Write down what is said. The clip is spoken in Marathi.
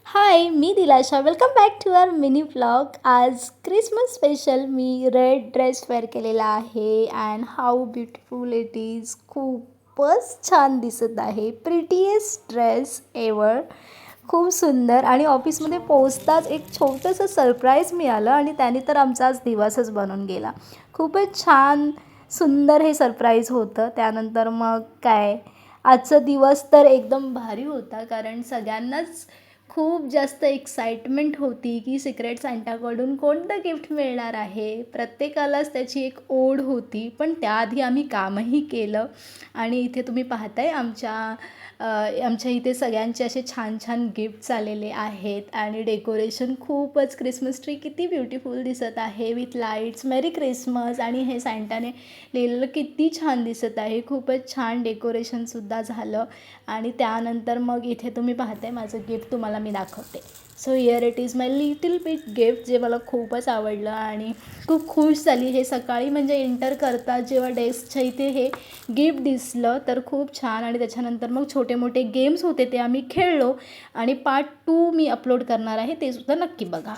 हाय, मी Dilasha. Welcome back to our mini vlog. आज क्रिसमस स्पेशल मी रेड ड्रेस वेअर केलेला आहे and how beautiful it is. खूपच छान दिसत आहे. Prettiest dress ever. खूप सुंदर. आणि ऑफिसमध्ये पोहोचताच एक छोटंसं सरप्राईज मिळालं आणि त्याने तर आमचा आज दिवसच बनून गेला. खूपच छान सुंदर हे सरप्राईज होतं. त्यानंतर मग काय, आजचा दिवस तर एकदम भारी होता कारण सगळ्यांनाच खूप जास्त एक्साइटमेंट होती की सिक्रेट सांताकडून कोणतं गिफ्ट मिळणार आहे. प्रत्येकालाच त्याची एक ओढ होती. पण त्याआधी आम्ही कामही केलं आणि इथे तुम्ही पाहताय आमच्या इथे सगळ्यांचे असे छान छान गिफ्ट्स आलेले आहेत आणि डेकोरेशन खूपच. क्रिसमस ट्री किती ब्युटिफुल दिसत आहे विथ लाईट्स. Mary Christmas. आणि हे सांताने लिहिलेलं किती छान दिसत आहे. खूपच छान डेकोरेशनसुद्धा झालं. आणि त्यानंतर मग इथे तुम्ही पाहताय माझं गिफ्ट तुम्हाला मी दाखवते. So here it is my little bit gift, जे मला खूपच आवडलं आणि खूप खुश झाली. हे सकाळी म्हणजे एंटर करता जेव्हा डेस्कच्या इथे हे गिफ्ट दिसलं तर खूप छान. आणि त्याच्यानंतर मग छोटे मोठे गेम्स होते ते आम्ही खेळलो आणि पार्ट 2 मी अपलोड करणार आहे, ते सुद्धा नक्की बघा.